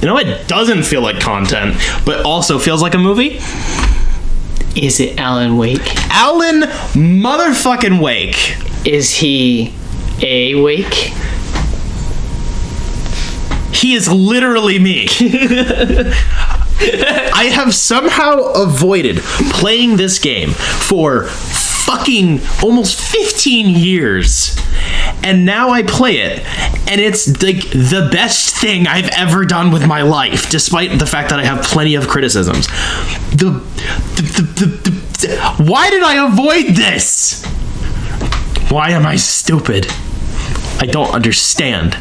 You know what doesn't feel like content, but also feels like a movie? Is it Alan Wake? Alan motherfucking Wake. Is he a Wake? He is literally me. I have somehow avoided playing this game for fucking almost 15 years. And now I play it, and it's like the best thing I've ever done with my life, despite the fact that I have plenty of criticisms. Why did I avoid this? Why am I stupid? I don't understand.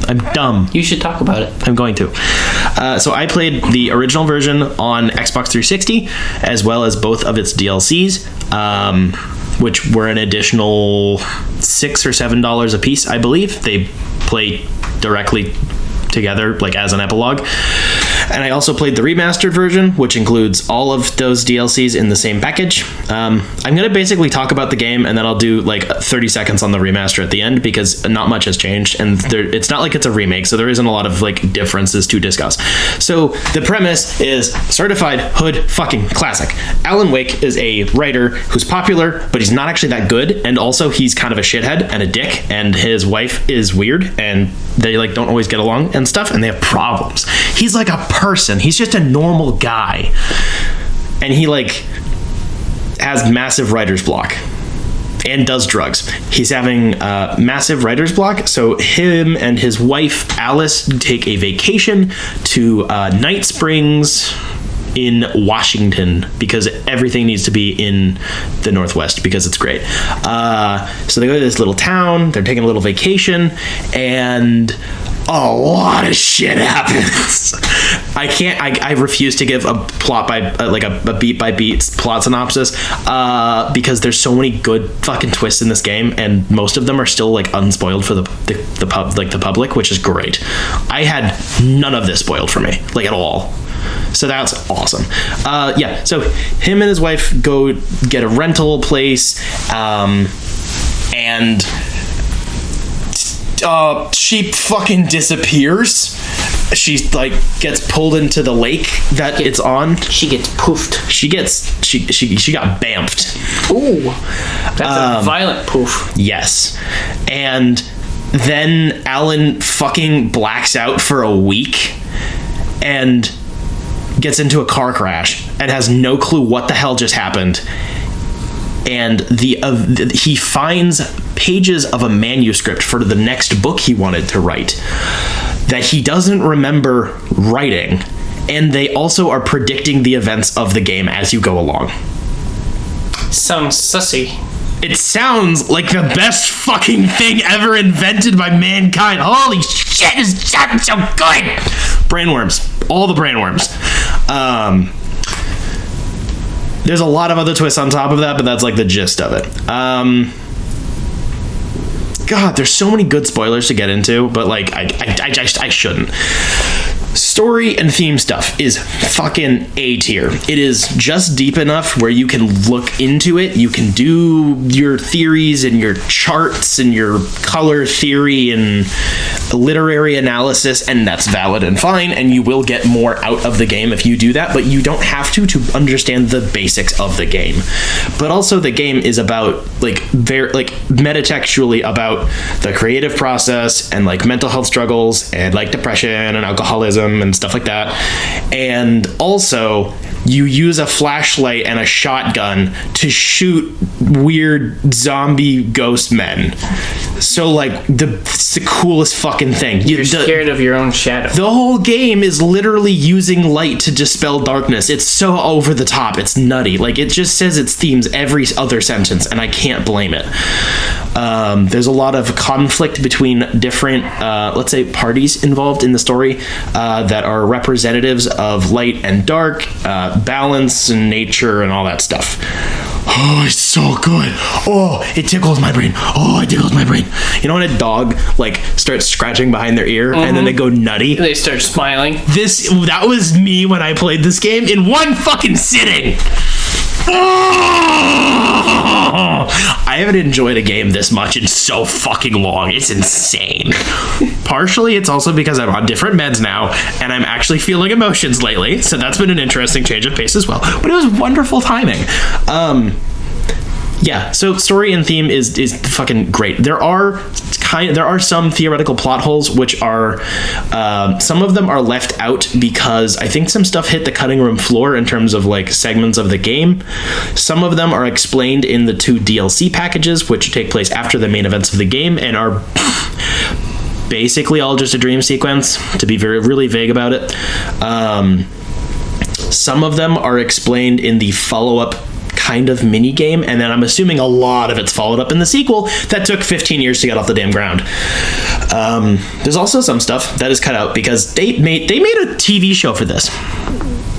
I'm dumb. You should talk about it. I'm going to. So I played the original version on Xbox 360, as well as both of its DLCs, which were an additional $6 or $7 a piece, I believe. They play directly together, like as an epilogue. And I also played the remastered version, which includes all of those DLCs in the same package. I'm going to basically talk about the game, and then I'll do like 30 seconds on the remaster at the end, because not much has changed, and it's not like it's a remake, so there isn't a lot of like differences to discuss. So the premise is certified hood fucking classic. Alan Wake is a writer who's popular, but he's not actually that good, and also he's kind of a shithead and a dick, and his wife is weird, and they like don't always get along and stuff, and they have problems. He's like a person. He's just a normal guy, and he like has massive writer's block and does drugs. He's having massive writer's block, so him and his wife Alice take a vacation to Night Springs in Washington, because everything needs to be in the Northwest because it's great. So they go to this little town, they're taking a little vacation, and a lot of shit happens. I refuse to give a plot by like a beat by beat plot synopsis, because there's so many good fucking twists in this game, and most of them are still like unspoiled for the public, which is great. I had none of this spoiled for me, like at all. So that's awesome. Yeah, so him and his wife go get a rental place, and she fucking disappears. She like gets pulled into the lake that it's on. She gets poofed. She got bamfed. Ooh, that's a violent poof. Yes. And then Alan fucking blacks out for a week and gets into a car crash and has no clue what the hell just happened. And he finds pages of a manuscript for the next book he wanted to write that he doesn't remember writing, and they also are predicting the events of the game as you go along. Sounds sussy. It sounds like the best fucking thing ever invented by mankind. Holy shit, this sounds so good! Brainworms. All the brainworms. There's a lot of other twists on top of that, but that's like the gist of it. God, there's so many good spoilers to get into, but like I shouldn't. Story and theme stuff is fucking A tier. It is just deep enough where you can look into it. You can do your theories and your charts and your color theory and literary analysis, and that's valid and fine, and you will get more out of the game if you do that, but you don't have to understand the basics of the game. But also the game is about like very like metatextually about the creative process and like mental health struggles and like depression and alcoholism and stuff like that. And also you use a flashlight and a shotgun to shoot weird zombie ghost men. So like it's the coolest fucking thing. You're scared of your own shadow. The whole game is literally using light to dispel darkness. It's so over the top. It's nutty. Like it just says its themes every other sentence, and I can't blame it. There's a lot of conflict between different, let's say, parties involved in the story that are representatives of light and dark, balance and nature and all that stuff. Oh, it's so good. Oh, it tickles my brain. Oh, it tickles my brain. You know when a dog like starts scratching behind their ear and then they go nutty? They start smiling. That was me when I played this game in one fucking sitting. I haven't enjoyed a game this much in so fucking long. It's insane. Partially, it's also because I'm on different meds now, and I'm actually feeling emotions lately, so that's been an interesting change of pace as well. But it was wonderful timing. Yeah, so story and theme is fucking great. There are some theoretical plot holes which are some of them are left out because I think some stuff hit the cutting room floor in terms of like segments of the game. Some of them are explained in the 2 DLC packages which take place after the main events of the game and are basically all just a dream sequence, to be really vague about it. Some of them are explained in the follow-up kind of mini game, and then I'm assuming a lot of it's followed up in the sequel that took 15 years to get off the damn ground. There's also some stuff that is cut out because they made a TV show for this.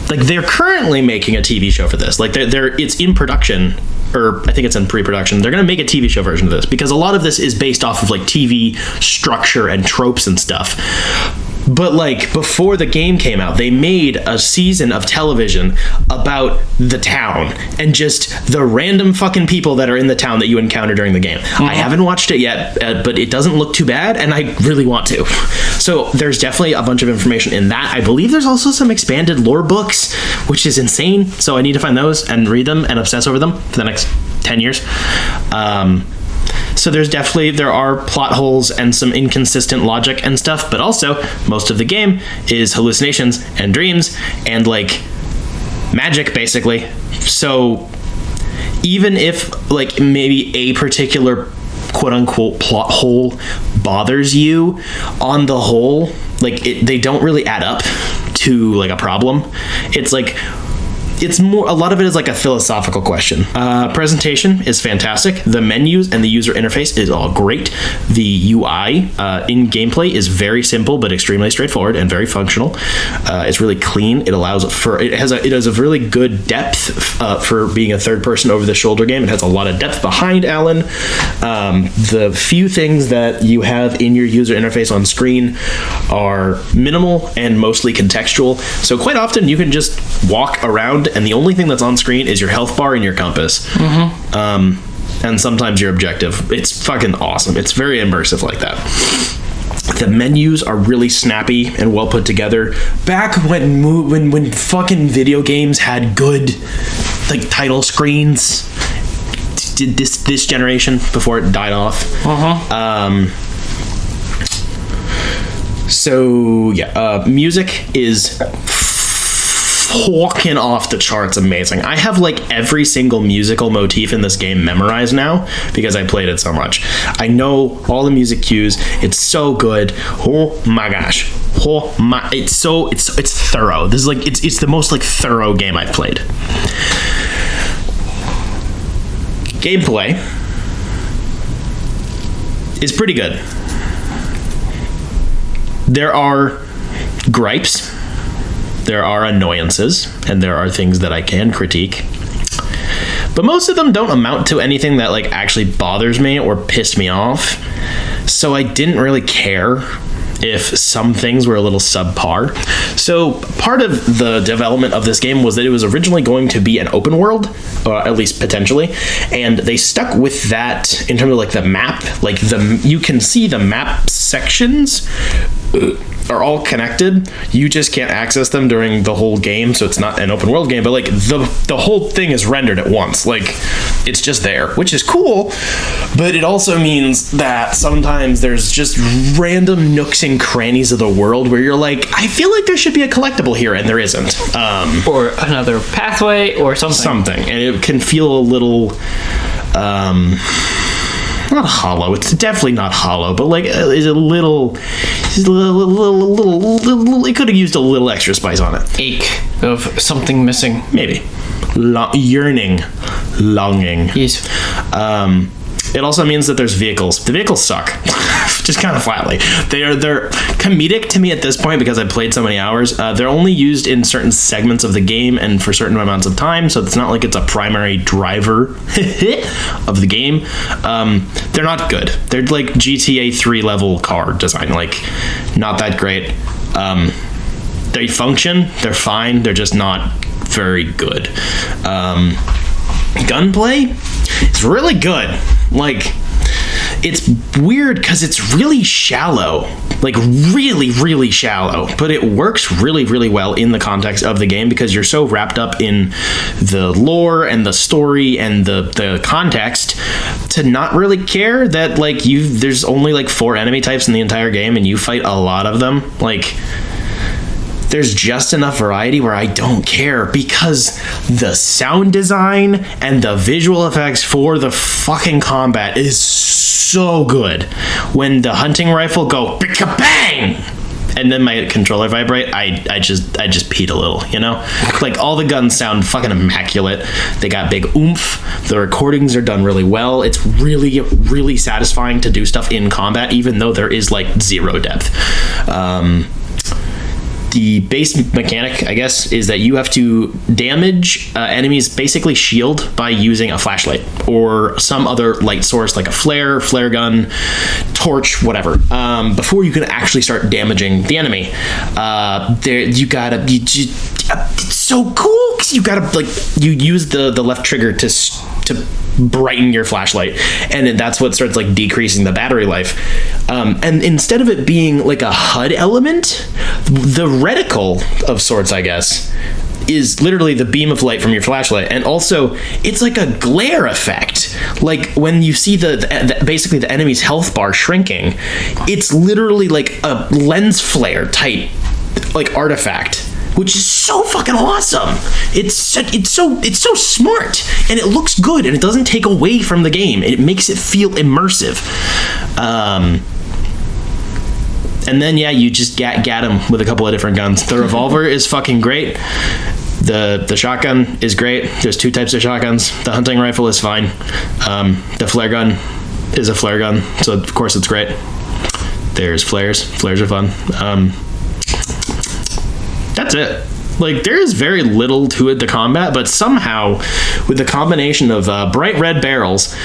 Like, they're currently making a TV show for this. Like, it's in production, or I think it's in pre-production. They're going to make a TV show version of this because a lot of this is based off of like TV structure and tropes and stuff. But like before the game came out, they made a season of television about the town and just the random fucking people that are in the town that you encounter during the game. Mm-hmm. I haven't watched it yet, but it doesn't look too bad, and I really want to. So there's definitely a bunch of information in that. I believe there's also some expanded lore books, which is insane. So I need to find those and read them and obsess over them for the next 10 years. So there are plot holes and some inconsistent logic and stuff, but also most of the game is hallucinations and dreams and like magic basically. So even if like maybe a particular quote unquote plot hole bothers you, on the whole, like they don't really add up to like a problem. It's more, a lot of it is like a philosophical question. Presentation is fantastic. The menus and the user interface is all great. The UI in gameplay is very simple but extremely straightforward and very functional. It's really clean. It has a really good depth for being a third-person over-the-shoulder game. It has a lot of depth behind Alan. The few things that you have in your user interface on screen are minimal and mostly contextual. So quite often you can just walk around and the only thing that's on screen is your health bar and your compass. Mm-hmm. And sometimes your objective. It's fucking awesome. It's very immersive like that. The menus are really snappy and well put together. Back when fucking video games had good like title screens, did this generation before it died off. Uh-huh. So yeah, music is fucking off the charts amazing. I have like every single musical motif in this game memorized now because I played it so much. I know all the music cues. It's so good. Oh my gosh. It's thorough. This is like it's the most like thorough game I've played. Gameplay is pretty good. There are gripes, there are annoyances, and there are things that I can critique. But most of them don't amount to anything that like actually bothers me or pissed me off. So I didn't really care if some things were a little subpar. So part of the development of this game was that it was originally going to be an open world, or at least potentially, and they stuck with that in terms of like the map. Like you can see the map sections are all connected. You just can't access them during the whole game, so it's not an open world game, but like the whole thing is rendered at once. Like it's just there, which is cool, but it also means that sometimes there's just random nooks and crannies of the world where you're like, I feel like there should be a collectible here, and there isn't. Or another pathway or something. And it can feel a little not hollow. It's definitely not hollow, but like is a little. It could have used a little extra spice on it. Ache of something missing, maybe. Yearning, longing. Yes. It also means that there's vehicles. The vehicles suck, just kind of flatly. They're comedic to me at this point because I've played so many hours. They're only used in certain segments of the game and for certain amounts of time, so it's not like it's a primary driver of the game. They're not good. They're like GTA 3 level car design, like not that great. They function. They're fine. They're just not very good. gunplay is really good. Like, it's weird because it's really shallow, like really, really shallow, but it works really, really well in the context of the game because you're so wrapped up in the lore and the story and the context to not really care that like there's only like 4 enemy types in the entire game and you fight a lot of them. Like, there's just enough variety where I don't care because the sound design and the visual effects for the fucking combat is so good. When the hunting rifle go bang and then my controller vibrate, I just peed a little, you know? Like, all the guns sound fucking immaculate. They got big oomph. The recordings are done really well. It's really, really satisfying to do stuff in combat, even though there is like 0 depth. The base mechanic, I guess, is that you have to damage enemies' basically shield by using a flashlight or some other light source like a flare gun, torch, whatever, before you can actually start damaging the enemy. It's so cool because you gotta, like, you use the left trigger to brighten your flashlight, and then that's what starts like decreasing the battery life. And instead of it being like a HUD element, the reticle of sorts, I guess, is literally the beam of light from your flashlight, and also it's like a glare effect. Like, when you see basically the enemy's health bar shrinking, it's literally like a lens flare type like artifact, which is so fucking awesome. It's so smart, and it looks good, and it doesn't take away from the game. It makes it feel immersive. And then you just get him with a couple of different guns. The revolver is fucking great. The shotgun is great. There's 2 types of shotguns. The hunting rifle is fine. The flare gun is a flare gun, so of course it's great. There's flares. Flares are fun. That's it. Like, there is very little to it, the combat, but somehow with the combination of bright red barrels,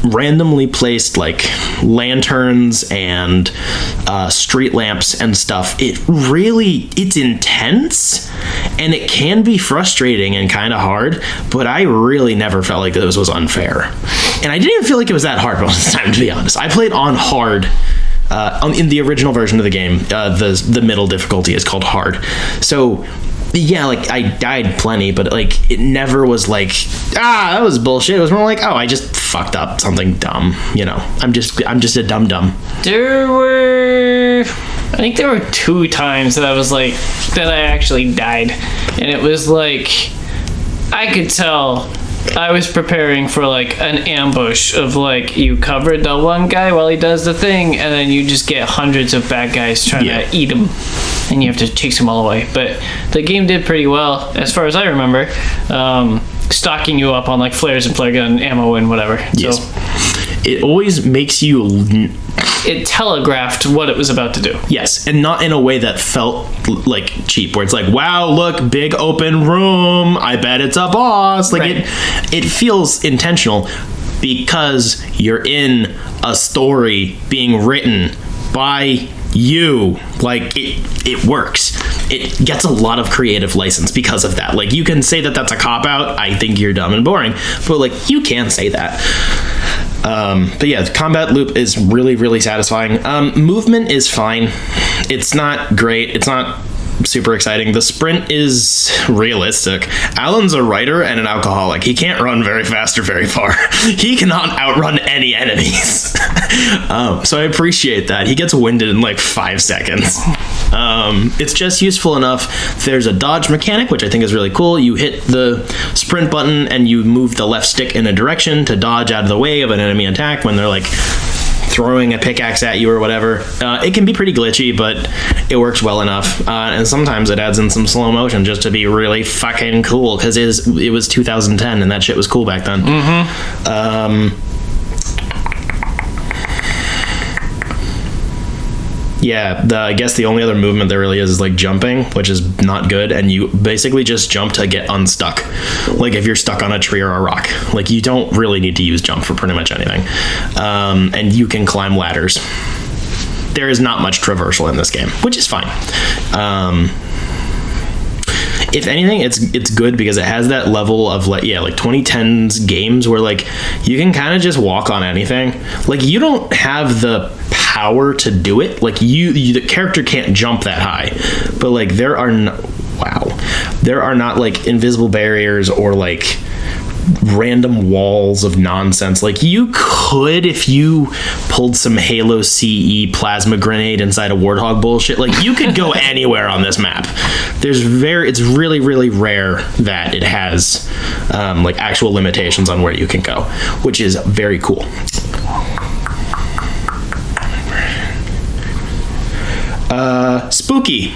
randomly placed like lanterns and street lamps and stuff, it's intense, and it can be frustrating and kind of hard, but I really never felt like this was unfair, and I didn't even feel like it was that hard most of the time, to be honest. I played on hard. In the original version of the game, the middle difficulty is called hard. So, yeah, like, I died plenty, but like, it never was like, that was bullshit. It was more like, I just fucked up something dumb. You know, I'm just a dum. I think there were 2 times that I actually died, and it was like, I could tell I was preparing for like an ambush of like, you covered the one guy while he does the thing, and then you just get hundreds of bad guys trying to eat him, and you have to chase them all away. But the game did pretty well, as far as I remember, stocking you up on like flares and flare gun ammo and whatever. Yes. So it always makes you... It telegraphed what it was about to do. Yes, and not in a way that felt like cheap, where it's like, wow, look, big open room, I bet it's a boss. Like, right. It feels intentional because you're in a story being written by you. Like, it works. It gets a lot of creative license because of that. Like, you can say that that's a cop-out. I think you're dumb and boring, but like, you can say that. But yeah, the combat loop is really, really satisfying. Movement is fine. It's not great. It's not super exciting. The sprint is realistic. Alan's a writer and an alcoholic. He can't run very fast or very far. He cannot outrun any enemies. So I appreciate that. He gets winded in like 5 seconds. It's just useful enough. There's a dodge mechanic, which I think is really cool. You hit the sprint button and you move the left stick in a direction to dodge out of the way of an enemy attack when they're like throwing a pickaxe at you or whatever. It can be pretty glitchy, but it works well enough. And sometimes it adds in some slow motion just to be really fucking cool, because it was 2010 and that shit was cool back then. Yeah, I guess the only other movement there really is like jumping, which is not good, and you basically just jump to get unstuck. Like if you're stuck on a tree or a rock, like you don't really need to use jump for pretty much anything. And you can climb ladders. There is not much traversal in this game, which is fine. if anything, it's good because it has that level of like 2010s games where like you can kind of just walk on anything. Like you don't have the power to do it. Like you the character can't jump that high, but like there are not like invisible barriers or like random walls of nonsense. Like you could, if you pulled some Halo CE plasma grenade inside a Warthog bullshit, like you could go anywhere on this map. It's really, really rare that it has like actual limitations on where you can go, which is very cool. Spooky.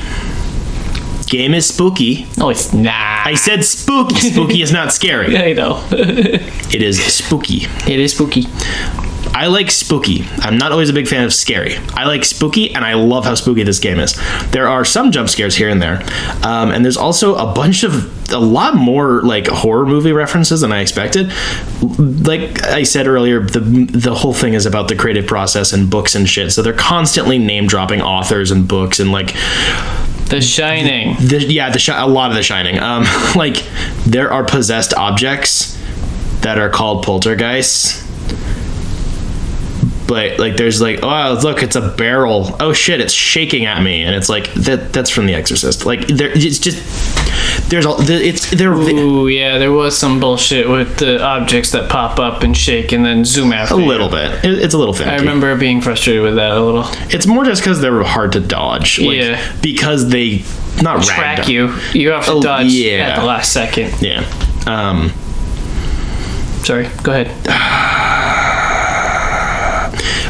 Game is spooky. No, it's not. I said spooky. Spooky is not scary. I know. It is spooky. It is spooky. I like spooky. I'm not always a big fan of scary. I like spooky, and I love how spooky this game is. There are some jump scares here and there, and there's also a lot more like horror movie references than I expected. Like I said earlier, the whole thing is about the creative process and books and shit. So they're constantly name dropping authors and books and like. The Shining. A lot of The Shining. Like there are possessed objects that are called poltergeists. But like there's like, oh look, it's a barrel. Oh shit, it's shaking at me, and it's like that's from The Exorcist. Like there was some bullshit with the objects that pop up and shake and then zoom out. A little bit. It's a little finicky. I remember being frustrated with that a little. It's more just because they're hard to dodge. Like, because they not track you. You have to dodge at the last second. Yeah. Sorry. Go ahead.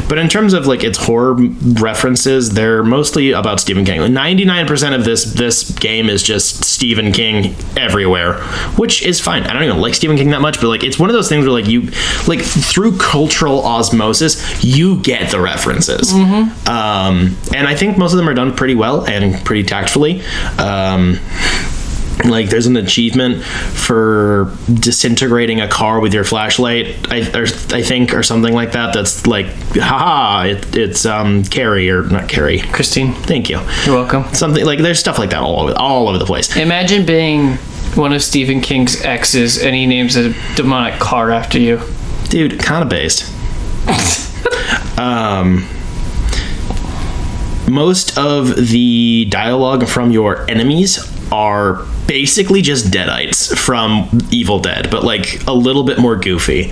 But in terms of like its horror references, they're mostly about Stephen King. Like 99% of this game is just Stephen King everywhere, which is fine. I don't even like Stephen King that much, but like it's one of those things where like you like through cultural osmosis you get the references. Mm-hmm. And I think most of them are done pretty well and pretty tactfully. Like there's an achievement for disintegrating a car with your flashlight, I think, or something like that. That's like, haha, it's Carrie, or not Carrie, Christine. Thank you. You're welcome. Something like there's stuff like that all over the place. Imagine being one of Stephen King's exes and he names a demonic car after you. Dude, kind of based. Most of the dialogue from your enemies are basically just deadites from Evil Dead, but like a little bit more goofy.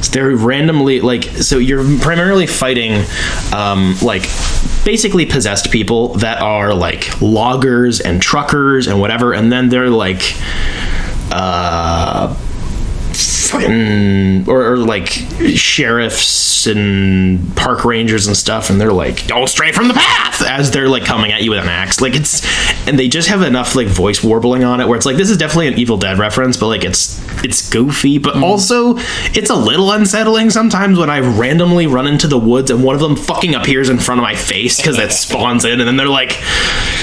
So they're randomly like, so you're primarily fighting like basically possessed people that are like loggers and truckers and whatever, and then they're like or like sheriffs and park rangers and stuff, and they're like, don't stray from the path, as they're like coming at you with an axe. Like and they just have enough like voice warbling on it where it's like, this is definitely an Evil Dead reference, but like it's goofy, but also it's a little unsettling sometimes when I randomly run into the woods and one of them fucking appears in front of my face because that spawns in, and then they're like,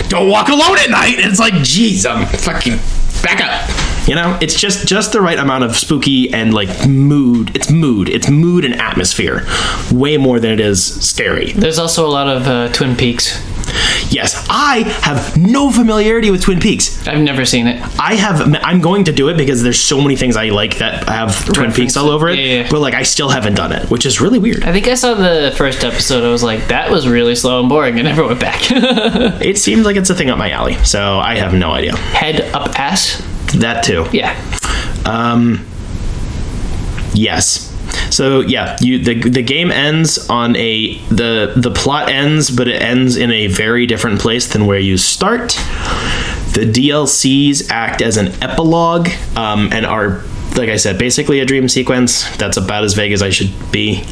don't walk alone at night, and it's like, geez, I'm fucking back up. You know, it's just the right amount of spooky and like mood. It's mood and atmosphere, way more than it is scary. There's also a lot of Twin Peaks. Yes, I have no familiarity with Twin Peaks. I've never seen it. I'm going to do it because there's so many things I like that have Twin Peaks all over it. Yeah. But like I still haven't done it, which is really weird. I think I saw the first episode. I was like, that was really slow and boring. I never went back. It seems like it's a thing up my alley, so I have no idea. Head up ass? That too. Yeah. Yes. So yeah, the game ends on the plot ends, but it ends in a very different place than where you start. The DLCs act as an epilogue, and are, like I said, basically a dream sequence. That's about as vague as I should be.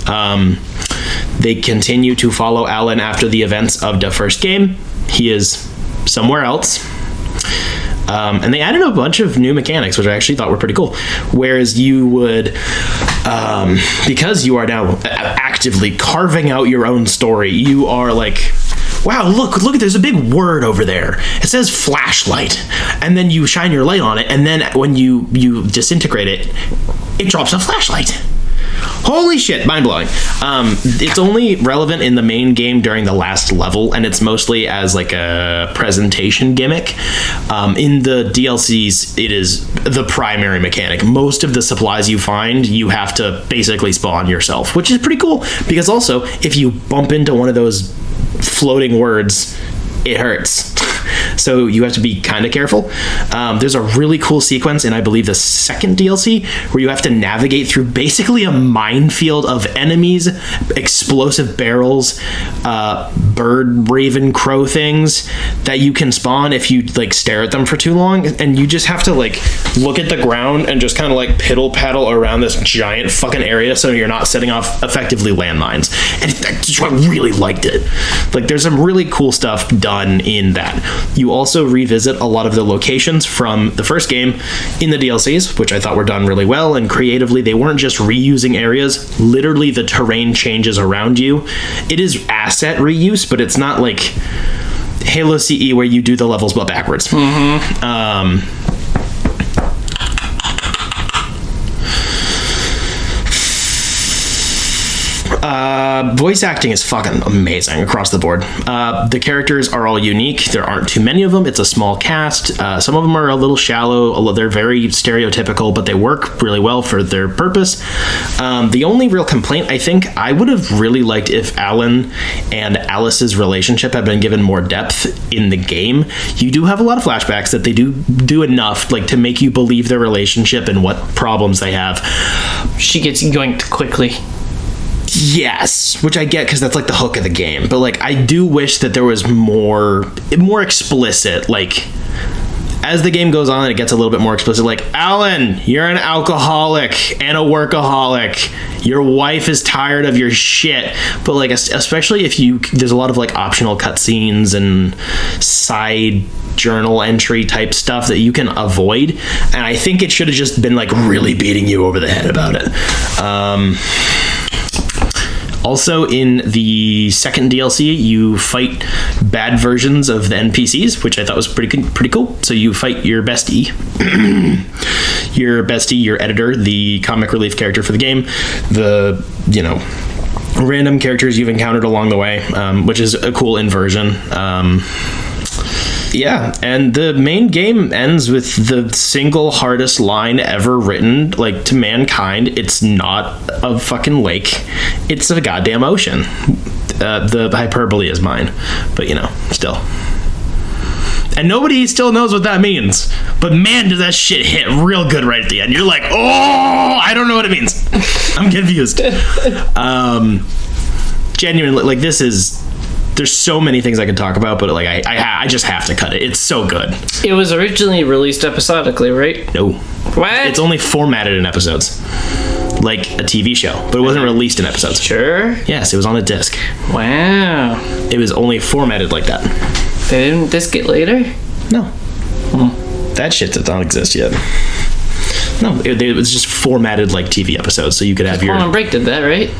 They continue to follow Alan after the events of the first game. He is somewhere else. And they added a bunch of new mechanics, which I actually thought were pretty cool. Whereas you would, because you are now actively carving out your own story, you are like, wow, look, there's a big word over there. It says flashlight. And then you shine your light on it, and then when you disintegrate it, it drops a flashlight. Holy shit, mind-blowing. It's only relevant in the main game during the last level, and it's mostly as like a presentation gimmick. In the DLCs, it is the primary mechanic. Most of the supplies you find, you have to basically spawn yourself, which is pretty cool, because also, if you bump into one of those floating words, it hurts. So you have to be kind of careful. There's a really cool sequence in, I believe, the second DLC where you have to navigate through basically a minefield of enemies, explosive barrels, bird, raven, crow things that you can spawn if you like stare at them for too long. And you just have to like look at the ground and just kind of like piddle paddle around this giant fucking area so you're not setting off effectively landmines. And I really liked it. Like, there's some really cool stuff done in that. You also revisit a lot of the locations from the first game in the DLCs, which I thought were done really well, and creatively they weren't just reusing areas. Literally the terrain changes around you. It is asset reuse, but it's not like Halo CE where you do the levels but backwards. Voice acting is fucking amazing across the board. The characters are all unique. There aren't too many of them. It's a small cast. Some of them are a little shallow, although they're very stereotypical, but they work really well for their purpose. The only real complaint, I think, I would have really liked if Alan and Alice's relationship had been given more depth in the game. You do have a lot of flashbacks that they do enough like to make you believe their relationship and what problems they have. She gets yoinked quickly. Yes, which I get because that's like the hook of the game. But like, I do wish that there was more explicit. Like, as the game goes on and it gets a little bit more explicit, like, Alan, you're an alcoholic and a workaholic. Your wife is tired of your shit. But like, especially if there's a lot of like optional cutscenes and side journal entry type stuff that you can avoid. And I think it should have just been like really beating you over the head about it. Also, in the second DLC, you fight bad versions of the NPCs, which I thought was pretty cool. So you fight your bestie, your editor, the comic relief character for the game, the, random characters you've encountered along the way, which is a cool inversion. Yeah, and the main game ends with the single hardest line ever written, like, to mankind. It's not a fucking lake. It's a goddamn ocean. The hyperbole is mine, but, still. And nobody still knows what that means. But man, does that shit hit real good right at the end. You're like, oh, I don't know what it means. I'm confused. Genuinely, like, this is... There's so many things I could talk about, but like I just have to cut it. It's so good. It was originally released episodically, right? No. What? It's only formatted in episodes, like a TV show, but it wasn't released in episodes. Sure? Yes, it was on a disc. Wow. It was only formatted like that. They didn't disc it later? No. That shit does not exist yet. No, it was just formatted like TV episodes, so you could have your... Quantum Break did that, right?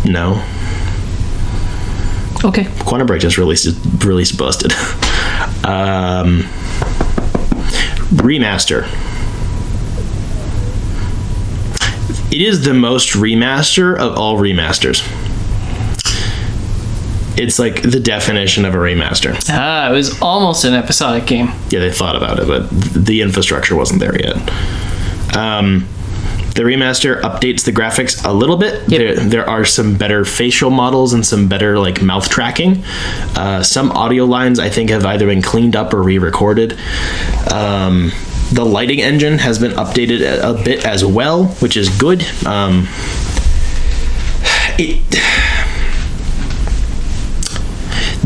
No. Okay. Quantum Break just released Busted. Remaster. It is the most remaster of all remasters. It's like the definition of a remaster. It was almost an episodic game. Yeah, they thought about it, but the infrastructure wasn't there yet. The remaster updates the graphics a little bit. Yep. There are some better facial models and some better like mouth tracking. Some audio lines I think have either been cleaned up or re-recorded. The lighting engine has been updated a bit as well, which is good.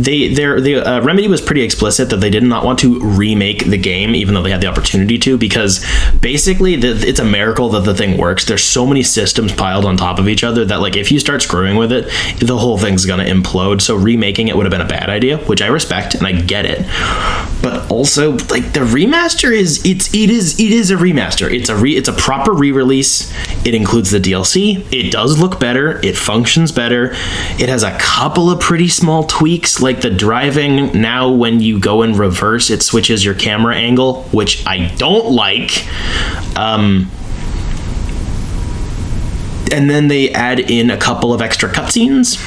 Remedy was pretty explicit that they did not want to remake the game, even though they had the opportunity to, because basically it's a miracle that the thing works. There's so many systems piled on top of each other that like if you start screwing with it, the whole thing's gonna implode. So remaking it would have been a bad idea, which I respect and I get it. But also, like, the remaster is a remaster. It's a proper re-release. It includes the DLC. It does look better. It functions better. It has a couple of pretty small tweaks, like the driving. Now when you go in reverse, it switches your camera angle, which I don't like. And then they add in a couple of extra cutscenes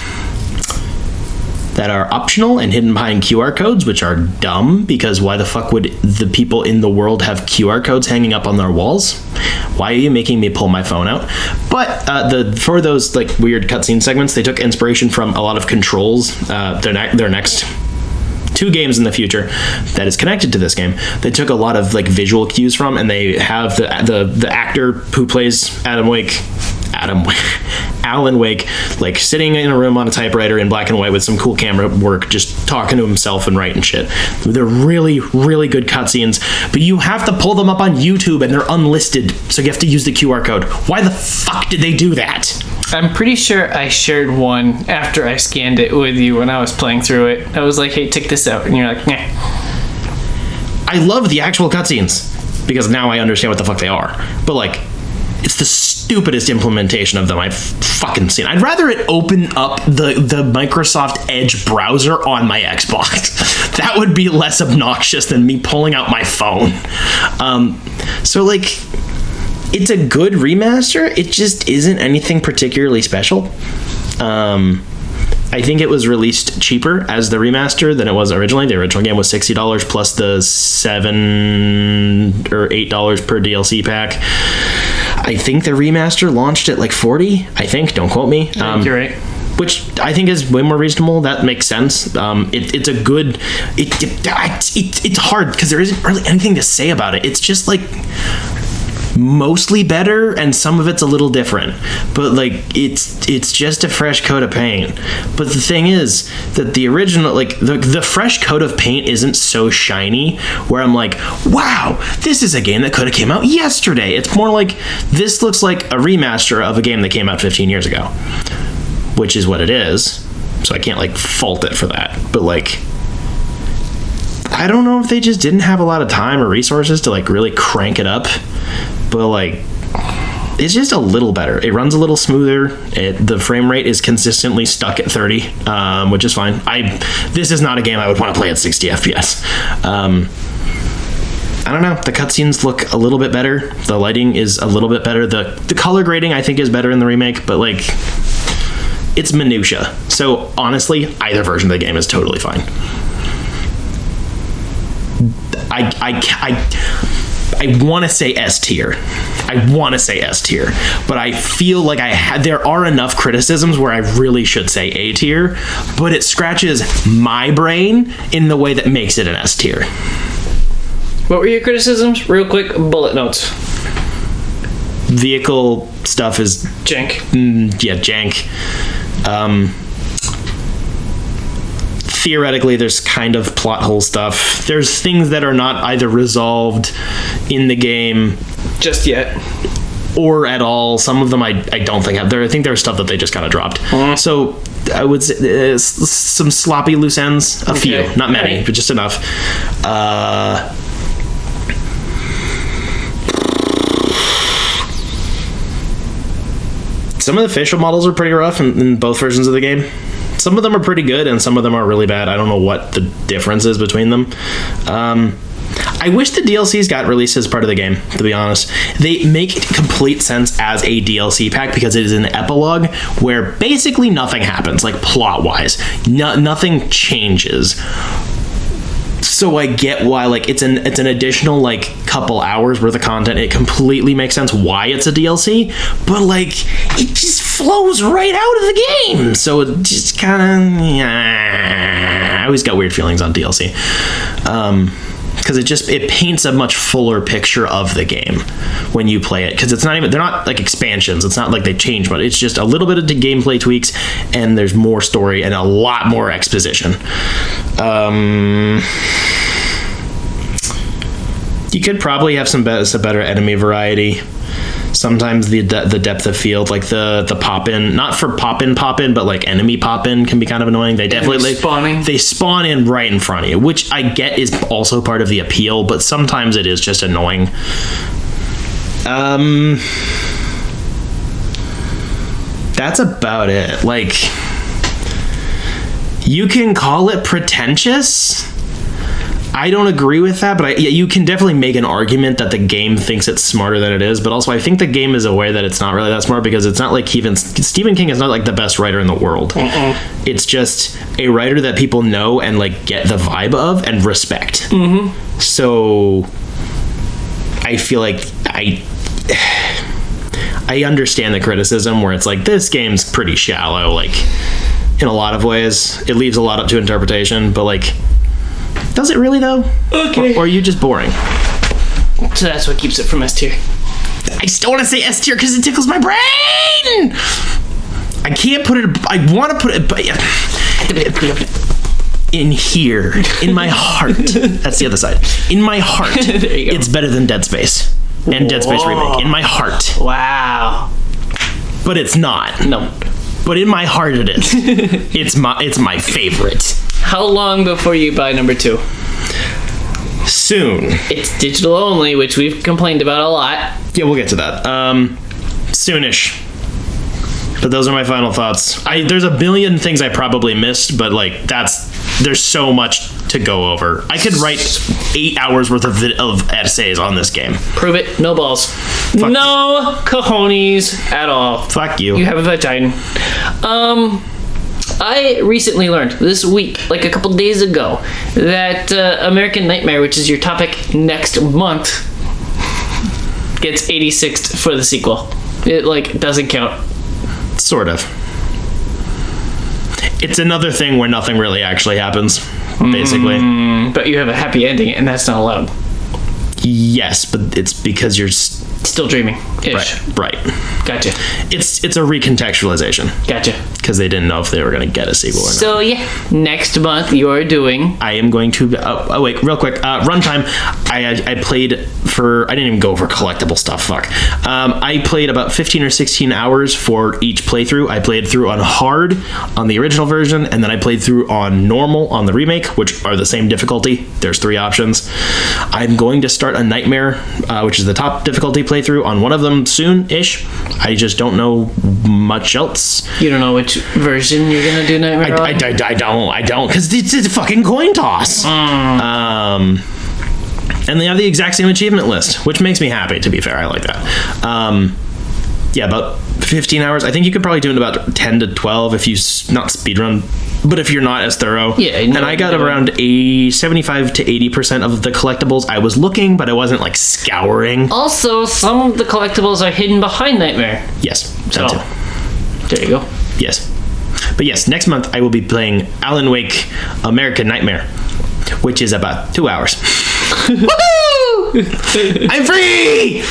that are optional and hidden behind QR codes, which are dumb, because why the fuck would the people in the world have QR codes hanging up on their walls? Why are you making me pull my phone out? But for those like weird cutscene segments, they took inspiration from a lot of Control's, their next 2 games in the future that is connected to this game. They took a lot of like visual cues from, and they have the actor who plays Alan Wake, like sitting in a room on a typewriter in black and white with some cool camera work, just talking to himself and writing shit. They're really, really good cutscenes, but you have to pull them up on YouTube and they're unlisted, so you have to use the QR code. Why the fuck did they do that? I'm pretty sure I shared one after I scanned it with you when I was playing through it. I was like, hey, check this out. And you're like, nah. I love the actual cutscenes because now I understand what the fuck they are. But like, it's the stupidest implementation of them I've fucking seen. I'd rather it open up the Microsoft Edge browser on my Xbox. That would be less obnoxious than me pulling out my phone. So like, it's a good remaster. It just isn't anything particularly special. I think it was released cheaper as the remaster than it was originally. The original game was $60 plus the $7 or $8 per DLC pack. I think the remaster launched at like $40. I think. Don't quote me. I think you're right. Which I think is way more reasonable. That makes sense. It's a good. It's hard because there isn't really anything to say about it. It's just like mostly better, and some of it's a little different, but like it's just a fresh coat of paint. But the thing is that the original, like the fresh coat of paint isn't so shiny where I'm like, wow, this is a game that could have came out yesterday. It's more like this looks like a remaster of a game that came out 15 years ago, which is what it is. So I can't like fault it for that. But like, I don't know if they just didn't have a lot of time or resources to like really crank it up. But like, it's just a little better. It runs a little smoother. The frame rate is consistently stuck at 30, which is fine. This is not a game I would want to play at 60 FPS. I don't know. The cutscenes look a little bit better. The lighting is a little bit better. The color grading I think is better in the remake, but like, it's minutia. So honestly, either version of the game is totally fine. I want to say S tier. But I feel like there are enough criticisms where I really should say A tier, but it scratches my brain in the way that makes it an S tier. What were your criticisms? Real quick, bullet notes. Vehicle stuff is jank. Jank. Theoretically, there's kind of plot hole stuff. There's things that are not either resolved in the game just yet or at all. Some of them I don't think have. I think there's stuff that they just kind of dropped. So I would say some sloppy loose ends. A few, not many, right, but just enough. Some of the facial models are pretty rough in both versions of the game. Some of them are pretty good, and some of them are really bad. I don't know what the difference is between them. I wish the DLCs got released as part of the game, to be honest. They make complete sense as a DLC pack because it is an epilogue where basically nothing happens, like plot-wise. Nothing changes. So I get why, like, it's an additional like couple hours worth of content. It completely makes sense why it's a DLC, but like it just flows right out of the game. So it just kind of, I always got weird feelings on DLC, because it paints a much fuller picture of the game when you play it. Because they're not like expansions. It's not like they change, but it's just a little bit of the gameplay tweaks, and there's more story and a lot more exposition. You could probably have some better enemy variety. Sometimes the depth of field, like the pop-in, not for pop-in, but like enemy pop-in can be kind of annoying. They definitely they spawn in right in front of you, which I get is also part of the appeal, but sometimes it is just annoying. That's about it. Like, you can call it pretentious, I don't agree with that, but you can definitely make an argument that the game thinks it's smarter than it is, but also I think the game is aware that it's not really that smart, because it's not like Stephen King is not like the best writer in the world. It's just a writer that people know and like get the vibe of and respect. So I feel like I understand the criticism where it's like, this game's pretty shallow, like in a lot of ways. It leaves a lot up to interpretation, but like, does it really though? Okay. Or are you just boring? So that's what keeps it from S tier. I still want to say S tier because it tickles my brain. I can't put it. I want to put it in here, in my heart. That's the other side. In my heart, there you go. It's better than Dead Space and Dead Space Remake. In my heart. Wow. But it's not. No. But in my heart, it is. It's my favorite. How long before you buy number 2? Soon. It's digital only, which we've complained about a lot. Yeah, we'll get to that. Soonish. But those are my final thoughts. There's a billion things I probably missed, but like there's so much to go over. I could write 8 hours worth of essays on this game. Prove it. No balls. Fuck no cojones at all. Fuck you. You have a vagina. I recently learned this week, like a couple days ago, that American Nightmare, which is your topic next month, gets 86th for the sequel. It like doesn't count. Sort of. It's another thing where nothing really actually happens, basically. But you have a happy ending, and that's not allowed. Yes, but it's because you're still dreaming-ish. Right. Gotcha. It's a recontextualization. Gotcha. Because they didn't know if they were going to get a sequel or not. So yeah, next month you're doing. I am going to. Wait, real quick. Runtime. I played for. I didn't even go over collectible stuff. Fuck. I played about 15 or 16 hours for each playthrough. I played through on hard on the original version, and then I played through on normal on the remake, which are the same difficulty. There's 3 options. I'm going to start a Nightmare, which is the top difficulty playthrough on one of them soon-ish. I just don't know much else. You don't know which version you're gonna do Nightmare on? I don't, because it's a fucking coin toss. And they have the exact same achievement list, which makes me happy, to be fair. I like that. Yeah, about 15 hours. I think you could probably do it in about 10 to 12 if you not speedrun, but if you're not as thorough. Yeah. And I got around 75 to 80% of the collectibles. I was looking, but I wasn't like scouring. Also, some of the collectibles are hidden behind Nightmare. Yes. So, there you go. Yes. But yes, next month I will be playing Alan Wake American Nightmare, which is about 2 hours. Woohoo! I'm free!